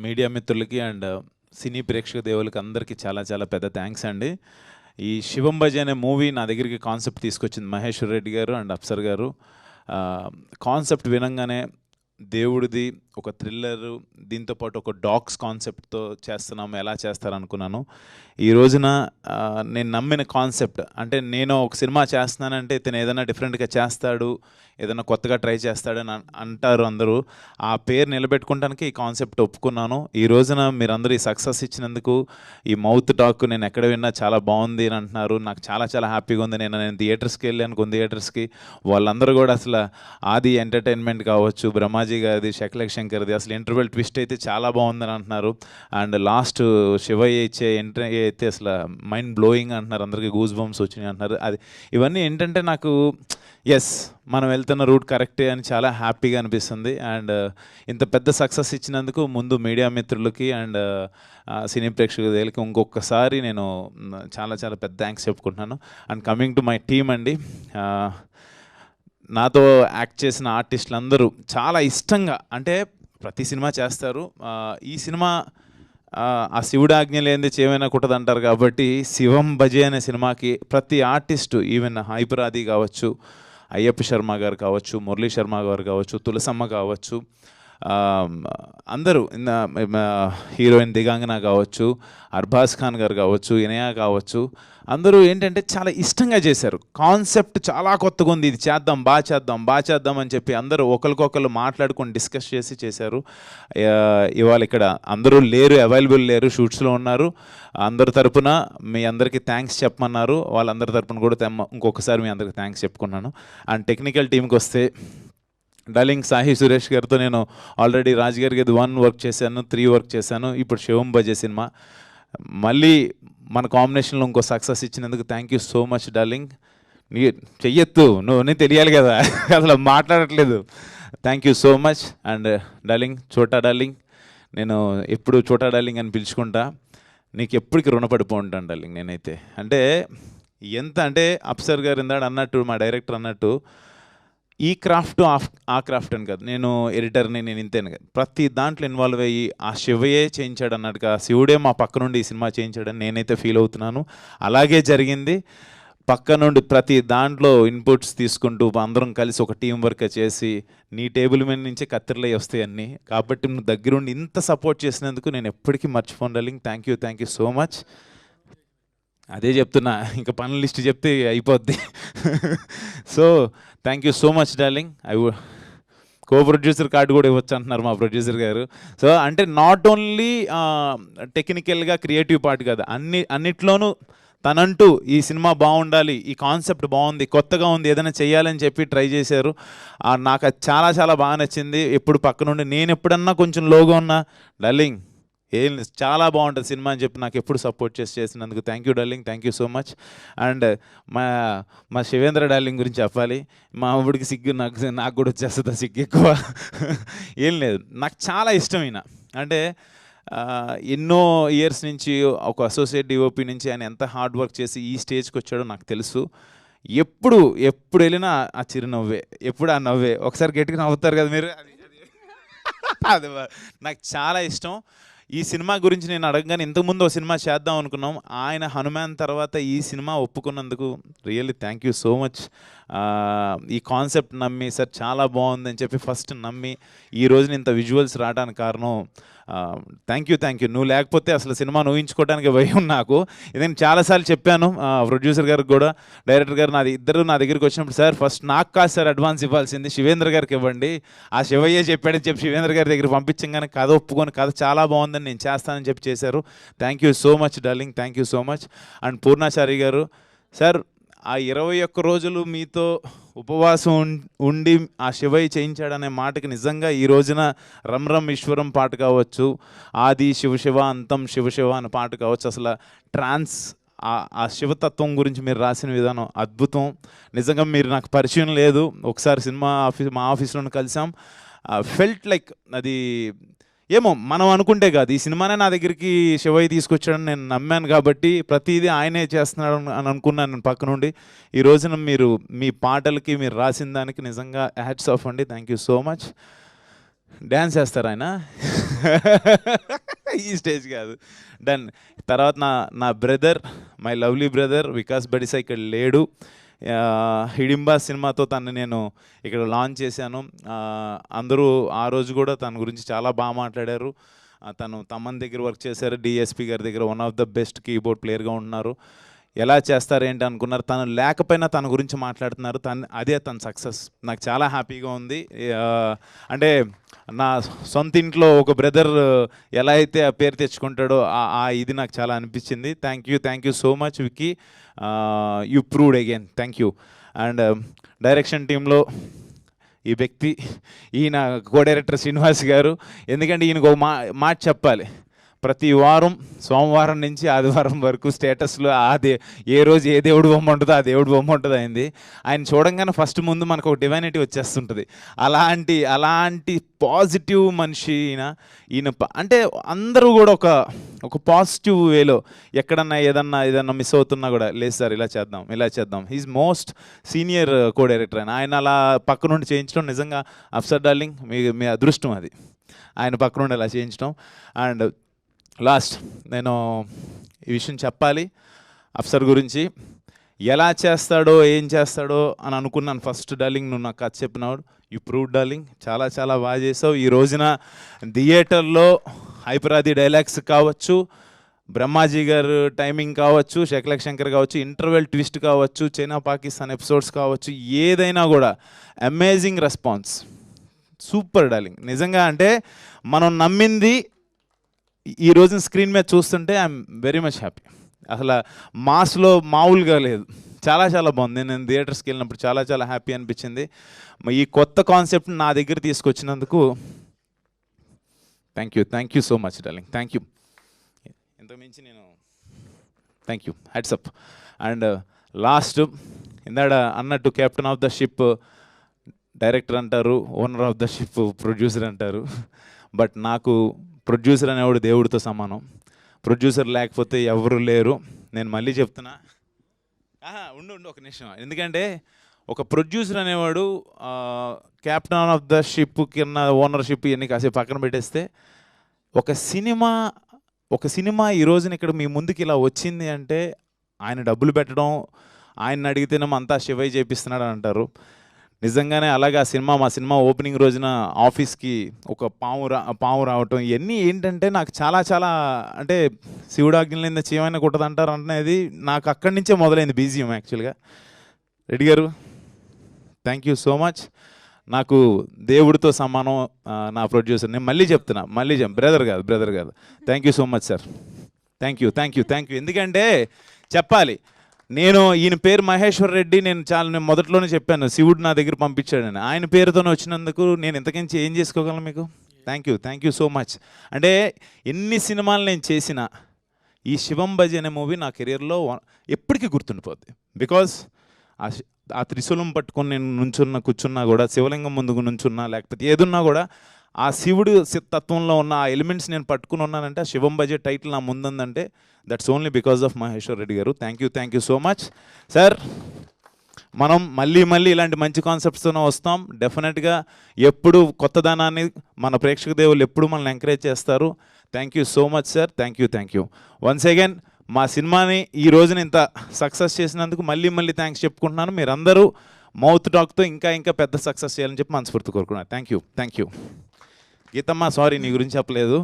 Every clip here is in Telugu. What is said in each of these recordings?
మీడియా మిత్రులకి అండ్ సినీ ప్రేక్షక దేవులకి అందరికీ చాలా చాలా పెద్ద థ్యాంక్స్ అండి. ఈ 'శివం భజ' అనే మూవీ నా దగ్గరికి కాన్సెప్ట్ తీసుకొచ్చింది మహేశ్వర్ రెడ్డి గారు అండ్ అప్సర్ గారు. కాన్సెప్ట్ వినంగానే దేవుడిది ఒక థ్రిల్లరు, దీంతో పాటు ఒక డాగ్స్ కాన్సెప్ట్తో చేస్తున్నాము, ఎలా చేస్తారనుకున్నాను. ఈ రోజున నేను నమ్మిన కాన్సెప్ట్ అంటే, నేను ఒక సినిమా చేస్తున్నానంటే ఇతను ఏదైనా డిఫరెంట్గా చేస్తాడు, ఏదైనా కొత్తగా ట్రై చేస్తాడని అంటారు అందరూ. ఆ పేరు నిలబెట్టుకోవడానికి ఈ కాన్సెప్ట్ ఒప్పుకున్నాను. ఈ రోజున మీరందరూ ఈ సక్సెస్ ఇచ్చినందుకు, ఈ మౌత్ టాక్ నేను ఎక్కడ విన్నా చాలా బాగుంది అని అంటున్నారు. నాకు చాలా చాలా హ్యాపీగా ఉంది. నేను థియేటర్స్కి వెళ్ళాను, కొన్ని థియేటర్స్కి. వాళ్ళందరూ కూడా అసలు ఆది ఎంటర్టైన్మెంట్ కావచ్చు, బ్రహ్మాజీ గారిది, శకలక్ శంకర్ది, అసలు ఇంటర్వెల్ ట్విస్ట్ అయితే చాలా బాగుందని అంటున్నారు. అండ్ లాస్ట్ శివయ్య ఇచ్చే ఎంట్రీ అయితే అసలు మైండ్ బ్లోయింగ్ అంటున్నారు. అందరికీ గూస్ బంప్స్ వచ్చినాయి అంటున్నారు. అది ఇవన్నీ ఏంటంటే నాకు ఎస్, మనం వెళ్తున్న రూట్ కరెక్టే అని చాలా హ్యాపీగా అనిపిస్తుంది. అండ్ ఇంత పెద్ద సక్సెస్ ఇచ్చినందుకు ముందు మీడియా మిత్రులకి అండ్ సినీ ప్రేక్షకులకి ఇంకొకసారి నేను చాలా చాలా పెద్ద థ్యాంక్స్ చెప్పుకుంటున్నాను. And coming to my team అండి, నాతో యాక్ట్ చేసిన ఆర్టిస్టులు అందరూ చాలా ఇష్టంగా, అంటే ప్రతి సినిమా చేస్తారు. ఈ సినిమా ఆ శివుడు ఆజ్ఞ లేనిది చేయమైనా కుట్టదంటారు కాబట్టి, 'శివం భజ' అనే సినిమాకి ప్రతి ఆర్టిస్టు, ఈవెన్ హైపరాది కావచ్చు, అయ్యప్ప శర్మ గారు కావచ్చు, మురళీ శర్మ గారు కావచ్చు, తులసమ్మ కావచ్చు, అందరూ హీరోయిన్ దిగాంగన కావచ్చు, అర్బాజ్ ఖాన్ గారు కావచ్చు, ఇనయా కావచ్చు, అందరూ ఏంటంటే చాలా ఇష్టంగా చేశారు. కాన్సెప్ట్ చాలా కొత్తగా ఉంది, ఇది చేద్దాం, బాగా చేద్దాం అని చెప్పి అందరూ ఒకరికొకరు మాట్లాడుకొని డిస్కస్ చేసి చేశారు. ఇవాళ ఇక్కడ అందరూ లేరు, అవైలబుల్ లేరు, షూట్స్లో ఉన్నారు. అందరి తరపున మీ అందరికీ థ్యాంక్స్ చెప్పమన్నారు. వాళ్ళందరి తరపున కూడా ఇంకొకసారి మీ అందరికీ థ్యాంక్స్ చెప్పుకున్నాను. అండ్ టెక్నికల్ టీంకి వస్తే, డార్లింగ్ సాహి సురేష్ గారితో నేను ఆల్రెడీ రాజ్ గారికి 1 వర్క్ చేశాను, 3 వర్క్ చేశాను. ఇప్పుడు 'శివం భజ' సినిమా మళ్ళీ మన కాంబినేషన్లో ఇంకో సక్సెస్ ఇచ్చినందుకు thank you so much darling. నీ చెయ్యొద్దు, నువ్వు తెలియాలి కదా, అసలు మాట్లాడట్లేదు. Thank you so much. And darling, చోటా డార్లింగ్, నేను ఎప్పుడు చోటా డార్లింగ్ అని పిలుచుకుంటా. నీకు ఎప్పటికీ రుణపడిపో ఉంటాను డార్లింగ్ నేనైతే. అంటే ఎంత అంటే, అప్సర్ గారు ఇందాడు అన్నట్టు, మా డైరెక్టర్ అన్నట్టు, ఈ క్రాఫ్ట్ ఆ క్రాఫ్ట్ అని కాదు, నేను ఎడిటర్ని, నేను ఇంతేను కాదు, ప్రతి దాంట్లో ఇన్వాల్వ్ అయ్యి ఆ శివయే చేయించాడు అన్నట్టుగా, శివుడే మా పక్క నుండి ఈ సినిమా చేయించాడని నేనైతే ఫీల్ అవుతున్నాను. అలాగే జరిగింది. పక్క నుండి ప్రతి దాంట్లో ఇన్పుట్స్ తీసుకుంటూ అందరం కలిసి ఒక టీం వర్క్ చేసి, నీ టేబుల్ మీద నుంచే కత్తిరలే వస్తాయి అన్నీ. కాబట్టి నువ్వు దగ్గరుండి ఇంత సపోర్ట్ చేసినందుకు నేను ఎప్పటికీ మర్చిపోను darling. Thank you so much. అదే చెప్తున్నా, ఇంకా పనుల లిస్ట్ చెప్తే అయిపోద్ది. So thank you so much darling. Co producer card కూడా ఇవ్వచ్చు అంటున్నారు మా ప్రొడ్యూసర్ గారు. సో అంటే నాట్ ఓన్లీ టెక్నికల్గా క్రియేటివ్ పార్ట్ కాదు, అన్నిట్లోనూ తనంటూ ఈ సినిమా బాగుండాలి, ఈ కాన్సెప్ట్ బాగుంది, కొత్తగా ఉంది, ఏదైనా చేయాలని చెప్పి ట్రై చేశారు. నాకు అది చాలా చాలా బాగా నచ్చింది. ఎప్పుడు పక్క నుండి నేను ఎప్పుడన్నా కొంచెం లోగా ఉన్నా, డార్లింగ్ ఏం చాలా బాగుంటుంది సినిమా అని చెప్పి నాకు ఎప్పుడు సపోర్ట్ చేసినందుకు thank you darling. Thank you so much. And మా శివేంద్ర డార్లింగ్ గురించి చెప్పాలి. మా ఊడికి సిగ్గు, నాకు కూడా వచ్చేస్తుంది సిగ్గు ఎక్కువ. ఏం లేదు, నాకు చాలా ఇష్టమైన, అంటే ఎన్నో ఇయర్స్ నుంచి ఒక అసోసియేట్ డిఓపి నుంచి ఆయన ఎంత హార్డ్ వర్క్ చేసి ఈ స్టేజ్కి వచ్చాడో నాకు తెలుసు. ఎప్పుడు వెళ్ళినా ఆ చిరునవ్వే, ఎప్పుడు ఆ నవ్వే. ఒకసారి గట్టిగా నవ్వుతారు కదా మీరు, అది నాకు చాలా ఇష్టం. ఈ సినిమా గురించి నేను అడగగానే, ఇంతకుముందు ఒక సినిమా చేద్దాం అనుకున్నాం, ఆయన హనుమాన్ తర్వాత ఈ సినిమా ఒప్పుకున్నందుకు really thank you so much. ఈ కాన్సెప్ట్ నమ్మి, సార్ చాలా బాగుందని చెప్పి ఫస్ట్ నమ్మి ఈ రోజున ఇంత విజువల్స్ రావడానికి కారణం, థ్యాంక్ యూ. నువ్వు లేకపోతే అసలు సినిమాను ఊహించుకోవడానికి భయం నాకు. నేను చాలాసార్లు చెప్పాను ప్రొడ్యూసర్ గారికి కూడా, డైరెక్టర్ గారు ఇద్దరు నా దగ్గరికి వచ్చినప్పుడు, సార్ ఫస్ట్ నాకు కాదు సార్ అడ్వాన్స్ ఇవ్వాల్సింది, శివేంద్ర గారికి ఇవ్వండి, ఆ శివయ్య చెప్పాడని చెప్పి శివేంద్ర గారి దగ్గర పంపించగానే కథ ఒప్పుకొని, కథ చాలా బాగుందని నేను చేస్తానని చెప్పి చేశారు. Thank you so much darling. Thank you so much. And Purnachari గారు, సార్ ఆ 21 రోజులు మీతో ఉపవాసం ఉండి ఆ శివయ్య చేయించాడనే మాటకి నిజంగా ఈ రోజున రమ్ రమ్ ఈశ్వరం పాట కావచ్చు, ఆది శివ అంతం శివ అనే పాట కావచ్చు, అసలు ట్రాన్స్ ఆ శివతత్వం గురించి మీరు రాసిన విధానం అద్భుతం. నిజంగా మీరు నాకు పరిచయం లేదు, ఒకసారి మా ఆఫీస్లో కలిసాం. ఫెల్ట్ లైక్ అది ఏమో మనం అనుకుంటే కాదు, ఈ సినిమానే నా దగ్గరికి శివయ్య తీసుకొచ్చాడని నేను నమ్మాను కాబట్టి ప్రతిదీ ఆయనే చేస్తున్నాడు అని అనుకున్నాను నేను పక్క నుండి. ఈ రోజున మీరు మీ పాటలకి మీరు రాసిన దానికి నిజంగా హ్యాట్స్ ఆఫ్ అండి. Thank you so much. Dance చేస్తారు ఆయన. ఈ స్టేజ్ కాదు. డన్. తర్వాత నా brother, my lovely brother Vikas Badisa ఇక్కడ లేడు. హిడింబా సినిమాతో తను నేను ఇక్కడ లాంచ్ చేశాను. అందరూ ఆ రోజు కూడా తన గురించి చాలా బాగా మాట్లాడారు. తను తమన్ దగ్గర వర్క్ చేశారు, డిఎస్పి గారి దగ్గర one of the best keyboard ప్లేయర్గా ఉన్నారు. ఎలా చేస్తారు ఏంటి అనుకున్నారు, తను లేకపోయినా తన గురించి మాట్లాడుతున్నారు. అదే తన సక్సెస్. నాకు చాలా హ్యాపీగా ఉంది. అంటే నా సొంత ఇంట్లో ఒక బ్రదర్ ఎలా అయితే ఆ పేరు తెచ్చుకుంటాడో ఇది నాకు చాలా అనిపించింది. Thank you so much Vicky, you proved again. Thank you. And direction టీంలో ఈ వ్యక్తి, ఈయన కో డైరెక్టర్ శ్రీనివాస్ గారు. ఎందుకంటే ఈయనకు ఒక మాట చెప్పాలి. ప్రతి వారం సోమవారం నుంచి ఆదివారం వరకు స్టేటస్లో ఏ రోజు ఏ దేవుడు బొమ్మ ఉంటుందో ఆ దేవుడు బొమ్మ ఉంటుంది అయింది. ఆయన చూడంగానే ఫస్ట్ ముందు మనకు ఒక డివైనిటీ వచ్చేస్తుంటుంది. అలాంటి పాజిటివ్ మనిషి ఈయన. అంటే అందరూ కూడా ఒక పాజిటివ్ వేలో ఎక్కడన్నా ఏదన్నా మిస్ అవుతున్నా కూడా, లేదు సార్ ఇలా చేద్దాం. He's most senior co director. ఆయన అలా పక్క నుండి చేయించడం నిజంగా అఫ్సర్ డార్లింగ్ మీ అదృష్టం అది, ఆయన పక్క నుండి అలా చేయించడం. అండ్ లాస్ట్ నేను ఈ విషయం చెప్పాలి అఫ్సర్ గురించి. ఎలా చేస్తాడో ఏం చేస్తాడో అని అనుకున్నాను ఫస్ట్. డార్లింగ్ నువ్వు నాకు కథ చెప్పినాడు, యూ ప్రూవ్ డార్లింగ్, చాలా చాలా బాగా చేసావు. ఈ రోజున థియేటర్లో హైపరాది డైలాగ్స్ కావచ్చు, బ్రహ్మాజీ గారు టైమింగ్ కావచ్చు, శకలక్ శంకర్ కావచ్చు, ఇంటర్వెల్ ట్విస్ట్ కావచ్చు, చైనా పాకిస్తాన్ ఎపిసోడ్స్ కావచ్చు, ఏదైనా కూడా అమేజింగ్ రెస్పాన్స్. Super darling. నిజంగా అంటే మనం నమ్మింది ఈ రోజున స్క్రీన్ మీద చూస్తుంటే ఐఎమ్ వెరీ మచ్ హ్యాపీ. అసలు మాస్లో మామూలుగా లేదు, చాలా చాలా బాగుంది. నేను థియేటర్స్కి వెళ్ళినప్పుడు చాలా చాలా హ్యాపీ అనిపించింది. ఈ కొత్త కాన్సెప్ట్ని నా దగ్గర తీసుకొచ్చినందుకు thank you so much darling. Thank you. ఇంతకుమించి నేను thank you, hats off. And last, ఇందాడ అన్నట్టు captain of the ship director అంటారు, owner of the ship producer అంటారు. బట్ నాకు ప్రొడ్యూసర్ అనేవాడు దేవుడితో సమానం. ప్రొడ్యూసర్ లేకపోతే ఎవరు లేరు. నేను మళ్ళీ చెప్తున్నా, ఉండు ఒక నిమిషం. ఎందుకంటే ఒక ప్రొడ్యూసర్ అనేవాడు కెప్టెన్ ఆఫ్ ద షిప్ కింద ఓనర్షిప్ ఇవన్నీ కాసేపు పక్కన పెట్టేస్తే, ఒక సినిమా ఈ రోజున ఇక్కడ మీ ముందుకి ఇలా వచ్చింది అంటే ఆయన డబ్బులు పెట్టడం, ఆయన అడిగితేనేమో అంతా శివయ్య చేపిస్తున్నాడు అని అంటారు. నిజంగానే అలాగే మా సినిమా ఓపెనింగ్ రోజున ఆఫీస్కి ఒక పాము రావటం, ఇవన్నీ ఏంటంటే నాకు చాలా చాలా అంటే శివుడాజ్ఞలేంది చేయమైనా కుట్టదంటారు అనేది నాకు అక్కడి నుంచే మొదలైంది బీజియం యాక్చువల్గా. Reddy garu thank you so much. నాకు దేవుడితో సమానం నా ప్రొడ్యూసర్. నేను మళ్ళీ చెప్తున్నా, బ్రదర్ కాదు. Thank you so much sir. Thank you. ఎందుకంటే చెప్పాలి, నేను ఈయన పేరు మహేశ్వర్ రెడ్డి. నేను మొదట్లోనే చెప్పాను, శివుడు నా దగ్గర పంపించాడని. ఆయన పేరుతోనే వచ్చినందుకు నేను ఇంతకించి ఏం చేసుకోగలను మీకు. Thank you so much. అంటే ఎన్ని సినిమాలు నేను చేసినా ఈ శివం భజి అనే మూవీ నా కెరియర్లో ఎప్పటికీ గుర్తుండిపోద్ది. బికాజ్ ఆ త్రిశూలం పట్టుకొని నేను కూర్చున్నా కూడా, శివలింగం ముందుకు నుంచున్నా, లేకపోతే ఏదున్నా కూడా ఆ శివుడు తత్వంలో ఉన్న ఆ ఎలిమెంట్స్ నేను పట్టుకుని ఉన్నానంటే, ఆ శివం భజే టైటిల్ నా ముందుందంటే that's only because of Maheshwar Reddy garu. Thank you so much sir. మనం మళ్ళీ ఇలాంటి మంచి కాన్సెప్ట్స్తోనే వస్తాం. డెఫినెట్గా ఎప్పుడు కొత్తదనాన్ని మన ప్రేక్షక దేవులు ఎప్పుడు మనల్ని ఎంకరేజ్ చేస్తారు. Thank you so much sir. Thank you once again. మా సినిమాని ఈ రోజున ఇంత సక్సెస్ చేసినందుకు మళ్ళీ థ్యాంక్స్ చెప్పుకుంటున్నాను. మీరందరూ మౌత్ టాక్తో ఇంకా పెద్ద సక్సెస్ చేయాలని చెప్పి మనస్ఫూర్తి కోరుకున్నాను. Thank you. గీతమ్మ సారీ, నీ గురించి చెప్పలేదు.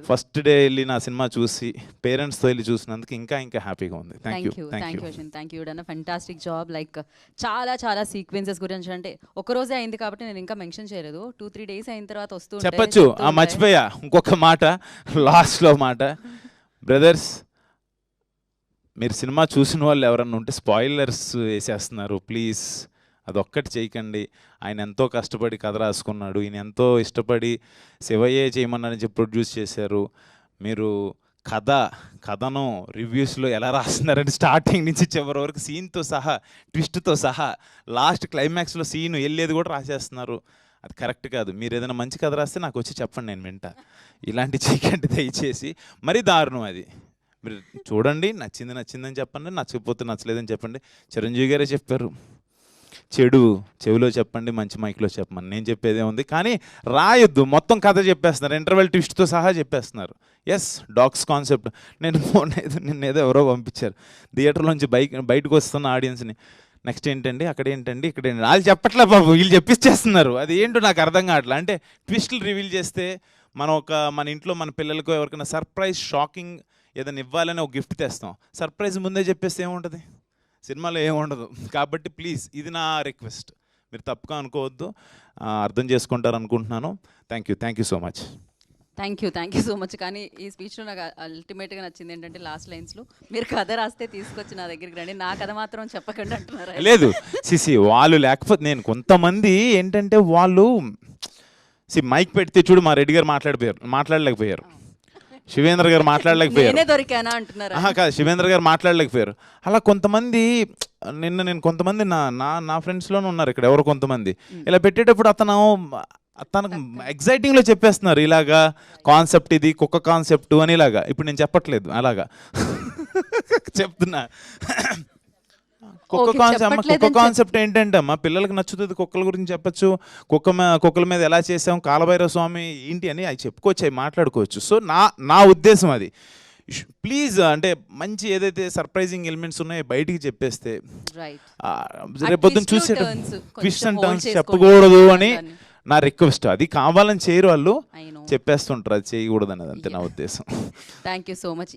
ఫస్ట్ డే వెళ్ళి నా సినిమా చూసి పేరెంట్స్తో వెళ్ళి చూసినందుకు ఇంకా హ్యాపీగా ఉంది. Thank you done fantastic job. Like చాలా సీక్వెన్సెస్ గురించి అంటే ఒక రోజే అయింది కాబట్టి నేను ఇంకా మెన్షన్ చేయలేదు. 2-3 days అయిన తర్వాత వస్తూ చెప్పచ్చు. మర్చిపోయా ఇంకొక మాట, లాస్ట్లో మాట. బ్రదర్స్, మీరు సినిమా చూసిన వాళ్ళు ఎవరన్నా ఉంటే స్పాయిలర్స్ వేసేస్తున్నారు, ప్లీజ్ అదొక్కటి చేయకండి. ఆయన ఎంతో కష్టపడి కథ రాసుకున్నాడు, ఈయన ఎంతో ఇష్టపడి శివయ్యే చేయమన్నారని చెప్పి ప్రొడ్యూస్ చేశారు. మీరు కథను రివ్యూస్లో ఎలా రాస్తున్నారంటే స్టార్టింగ్ నుంచి చివరి వరకు సీన్తో సహా, ట్విస్ట్తో సహా, లాస్ట్ క్లైమాక్స్లో సీన్ వెళ్ళేది కూడా రాసేస్తున్నారు. అది కరెక్ట్ కాదు. మీరు ఏదైనా మంచి కథ రాస్తే నాకు వచ్చి చెప్పండి, నేను వింటా. ఇలాంటి చేయకండి దయచేసి. మరీ దారుణం అది. మీరు చూడండి, నచ్చిందని చెప్పండి, నచ్చకపోతే నచ్చలేదని చెప్పండి. చిరంజీవి గారే చెప్పారు, చెడు చెవిలో చెప్పండి, మంచి మైక్లో చెప్పమని నేను చెప్పేదే ఉంది. కానీ రాయొద్దు, మొత్తం కథ చెప్పేస్తున్నారు, ఇంటర్వెల్ ట్విస్ట్తో సహా చెప్పేస్తున్నారు. Yes, dogs concept. నిన్నేదో ఎవరో పంపించారు థియేటర్లోంచి బయటకు వస్తున్న ఆడియన్స్ని, నెక్స్ట్ ఏంటండి, అక్కడ ఏంటండి, ఇక్కడ ఏంటి, వాళ్ళు చెప్పట్లే బాబు, వీళ్ళు చెప్పిచ్చేస్తున్నారు. అది ఏంటో నాకు అర్థం కావట్లే. అంటే ట్విస్టులు రివీల్ చేస్తే మన ఇంట్లో మన పిల్లలకు ఎవరికైనా సర్ప్రైజ్, షాకింగ్ ఏదైనా ఇవ్వాలని ఒక గిఫ్ట్ తెస్తాం. సర్ప్రైజ్ ముందే చెప్పేస్తే ఏముంటుంది, సినిమాలో ఏముండదు. కాబట్టి ప్లీజ్, ఇది నా రిక్వెస్ట్, మీరు తప్పుగా అనుకోవద్దు, అర్థం చేసుకుంటారు అనుకుంటున్నాను. Thank you so much. Thank you so much. కానీ ఈ స్పీచ్లో నాకు అల్టిమేట్గా నచ్చింది ఏంటంటే లాస్ట్ లైన్స్లో మీరు కథ రాస్తే తీసుకొచ్చి నా దగ్గరికి రండి, నా కథ మాత్రం చెప్పకండి అంటున్నారు. లేదు సిసి, వాళ్ళు లేకపోతే నేను, కొంతమంది ఏంటంటే వాళ్ళు మైక్ పెడితే చూడు, మా రెడ్డి గారు మాట్లాడలేకపోయారు, శివేంద్ర గారు మాట్లాడలేకపోయారు, నేనే దొరికానా అంటున్నారు. కాదు, శివేంద్ర గారు మాట్లాడలేకపోయారు. అలా కొంతమంది నేను కొంతమంది నా ఫ్రెండ్స్లోనే ఉన్నారు ఇక్కడ, ఎవరు కొంతమంది ఇలా పెట్టేటప్పుడు తనకు ఎగ్జైటింగ్లో చెప్పేస్తున్నారు, ఇలాగా కాన్సెప్ట్, ఇది కుక్క కాన్సెప్ట్ అని, ఇలాగా. ఇప్పుడు నేను చెప్పట్లేదు, అలాగా చెప్తున్నా. కుక్క కాన్సెప్ట్ ఏంటంటే అమ్మా, పిల్లలకు నచ్చుతుంది, కుక్కల గురించి చెప్పచ్చు, కుక్కల మీద ఎలా చేసాం, కాలభైరవ స్వామి ఏంటి అని అవి చెప్పుకోవచ్చు, అవి మాట్లాడుకోవచ్చు. సో నా ఉద్దేశం అది. ప్లీజ్, అంటే మంచి ఏదైతే సర్ప్రైజింగ్ ఎలిమెంట్స్ ఉన్నాయో బయటికి చెప్పేస్తే, రేపొద్దున చూసేటప్పుడు ట్విస్ట్ అండ్ టర్న్స్ చెప్పకూడదు అని నా రిక్వెస్ట్. అది కావాలని చేయరు వాళ్ళు, చెప్పేస్తుంటారు, అది చేయకూడదు అనేది, అంతే నా ఉద్దేశం. Thank you so much.